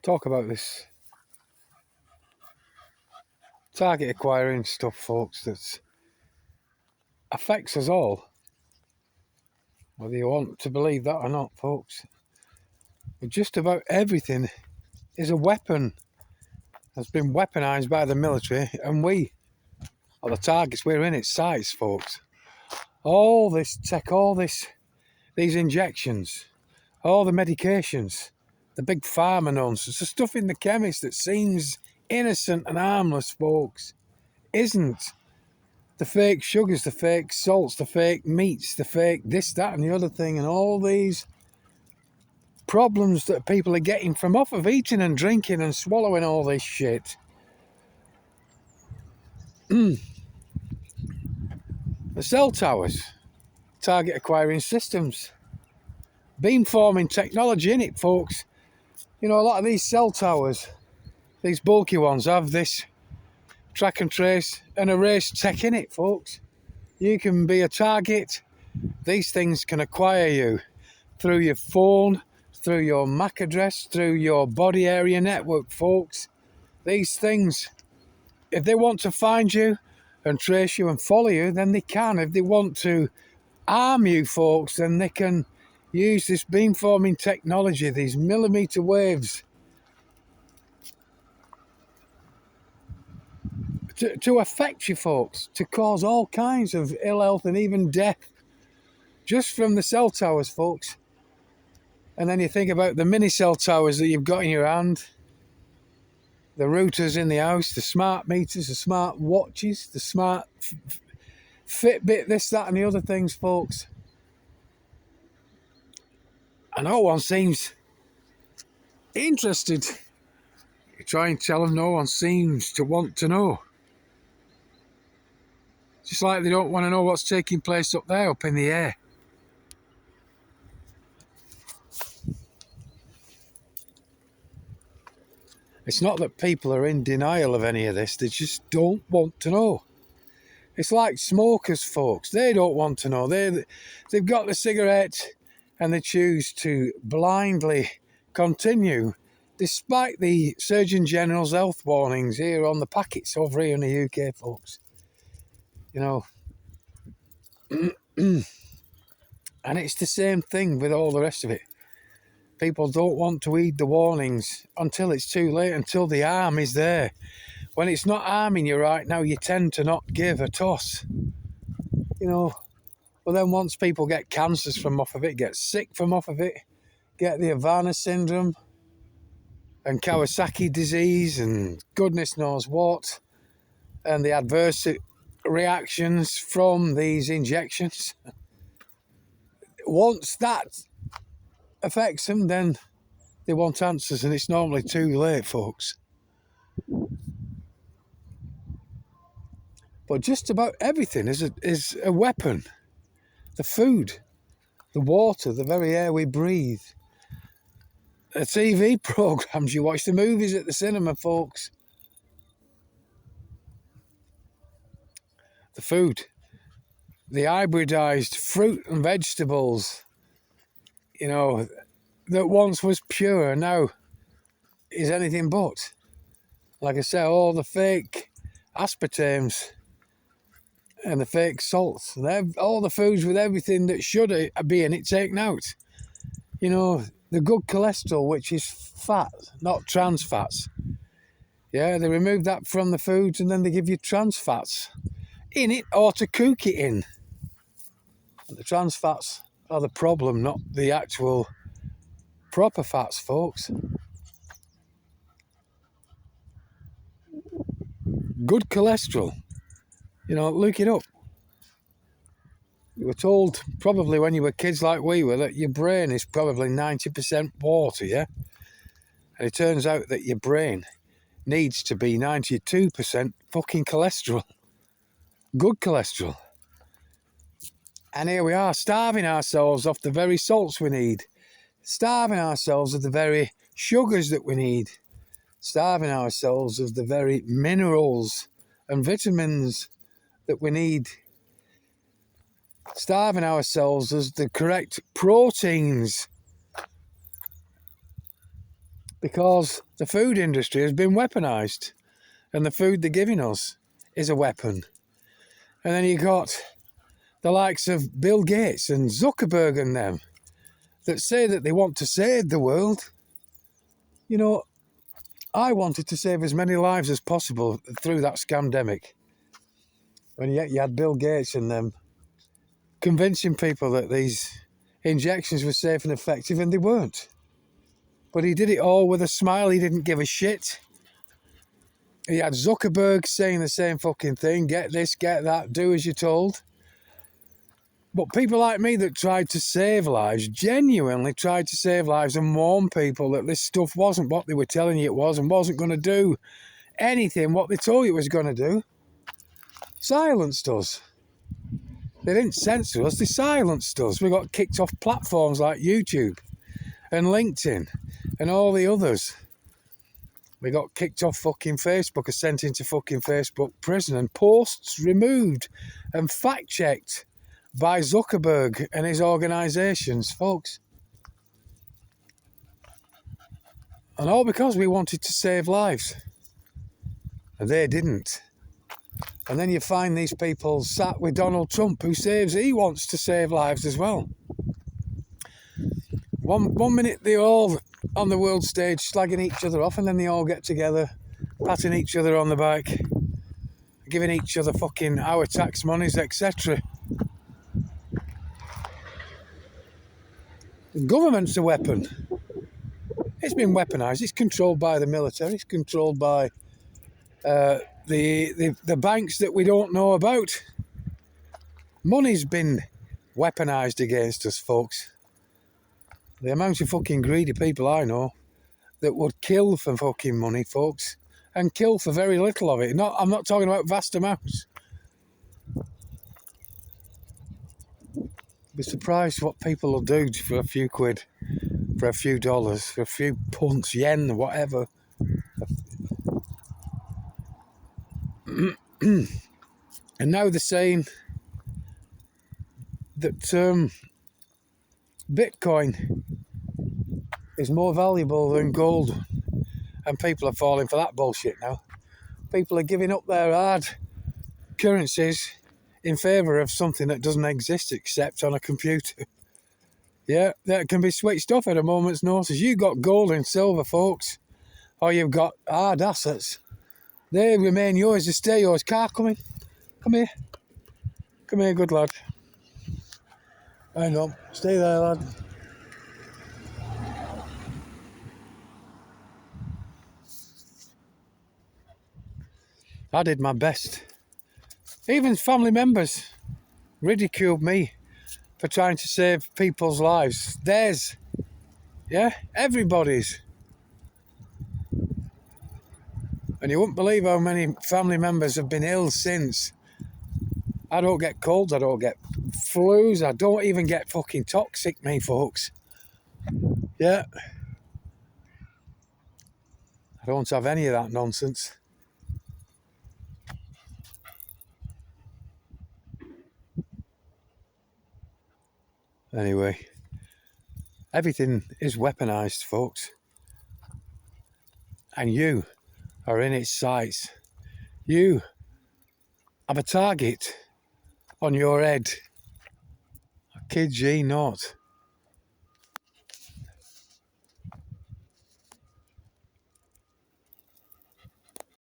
talk about this target acquiring stuff, folks, that affects us all, whether you want to believe that or not, folks. But just about everything is a weapon, has been weaponized by the military, and we are the targets. We're in its sights, folks. All this tech, these injections, all the medications, the big pharma nonsense, the stuff in the chemist that seems innocent and harmless, folks, isn't. The fake sugars, the fake salts, the fake meats, the fake this, that and the other thing, and all these problems that people are getting from off of eating and drinking and swallowing all this shit. The cell towers, target acquiring systems, beamforming technology in it, folks. You know, a lot of these cell towers, these bulky ones, have this track and trace and erase tech in it, folks. You can be a target. These things can acquire you through your phone, through your MAC address, through your body area network, folks. These things, if they want to find you and trace you and follow you, then they can. If they want to harm you, folks, then they can use this beamforming technology, these millimeter waves, to affect you, folks, to cause all kinds of ill health and even death just from the cell towers, folks. And then you think about the mini cell towers that you've got in your hand, the routers in the house, the smart meters, the smart watches, the smart Fitbit, this, that and the other things, folks. And no one seems interested. You try and tell them, no one seems to want to know. Just like they don't want to know what's taking place up there, up in the air. It's not that people are in denial of any of this, they just don't want to know. It's like smokers, folks. They don't want to know. They've got the cigarette and they choose to blindly continue, despite the Surgeon General's health warnings here on the packets over here in the UK, folks. You know, and it's the same thing with all the rest of it. People don't want to heed the warnings until it's too late, until the harm is there. When it's not harming you right now, you tend to not give a toss. You know, but then once people get cancers from off of it, get sick from off of it, get the Havana syndrome and Kawasaki disease and goodness knows what, and the adverse reactions from these injections, once that affects them, then they want answers, and it's normally too late, folks. But just about everything is a weapon. The food, the water, the very air we breathe, the TV programs you watch, the movies at the cinema, folks. The food, the hybridized fruit and vegetables, you know, that once was pure now is anything but. Like I said, all the fake aspartames and the fake salts, all the foods with everything that should be in it taken out. You know, the good cholesterol, which is fat, not trans fats. Yeah, they remove that from the foods and then they give you trans fats in it or to cook it in. And the trans fats are the problem, not the actual proper fats, folks. Good cholesterol, you know, look it up. You were told probably when you were kids like we were that your brain is probably 90% water, yeah? And it turns out that your brain needs to be 92% fucking cholesterol. Good cholesterol. And here we are, starving ourselves off the very salts we need. Starving ourselves of the very sugars that we need. Starving ourselves of the very minerals and vitamins that we need. Starving ourselves of the correct proteins. because the food industry has been weaponised, and the food they're giving us is a weapon. And then you got the likes of Bill Gates and Zuckerberg and them that say that they want to save the world. You know, I wanted to save as many lives as possible through that scamdemic. And yet you had Bill Gates and them convincing people that these injections were safe and effective, and they weren't. But he did it all with a smile. He didn't give a shit. He had Zuckerberg saying the same fucking thing. Get this, get that, do as you're told. But people like me that tried to save lives, genuinely tried to save lives and warn people that this stuff wasn't what they were telling you it was and wasn't going to do anything what they told you it was going to do, silenced us. They didn't censor us, they silenced us. We got kicked off platforms like YouTube and LinkedIn and all the others. We got kicked off fucking Facebook or sent into fucking Facebook prison, and posts removed and fact-checked by Zuckerberg and his organisations, folks. And all because we wanted to save lives. And they didn't. And then you find these people sat with Donald Trump, who he wants to save lives as well. One minute they're all on the world stage slagging each other off, and then they all get together, patting each other on the back, giving each other fucking our tax monies, etc. The government's a weapon. It's been weaponised. It's controlled by the military. It's controlled by the banks that we don't know about. Money's been weaponised against us, folks. The amount of fucking greedy people I know that would kill for fucking money, folks, and kill for very little of it. I'm not talking about vast amounts. Be surprised what people will do for a few quid, for a few dollars, for a few punts, yen, whatever. And now they're saying that Bitcoin is more valuable than gold, and people are falling for that bullshit now. People are giving up their hard currencies in favour of something that doesn't exist except on a computer. Yeah, that can be switched off at a moment's notice. You've got gold and silver, folks, or you've got hard assets. They remain yours, they stay yours. Car coming. Come here. Come here, good lad. Hang on. Stay there, lad. I did my best. Even family members ridiculed me for trying to save people's lives. Theirs. Yeah? Everybody's. And you wouldn't believe how many family members have been ill since. I don't get colds, I don't get flus, I don't even get fucking toxic, me folks. Yeah. I don't have any of that nonsense. Anyway, everything is weaponised, folks. And you are in its sights. You have a target on your head. I kid ye not.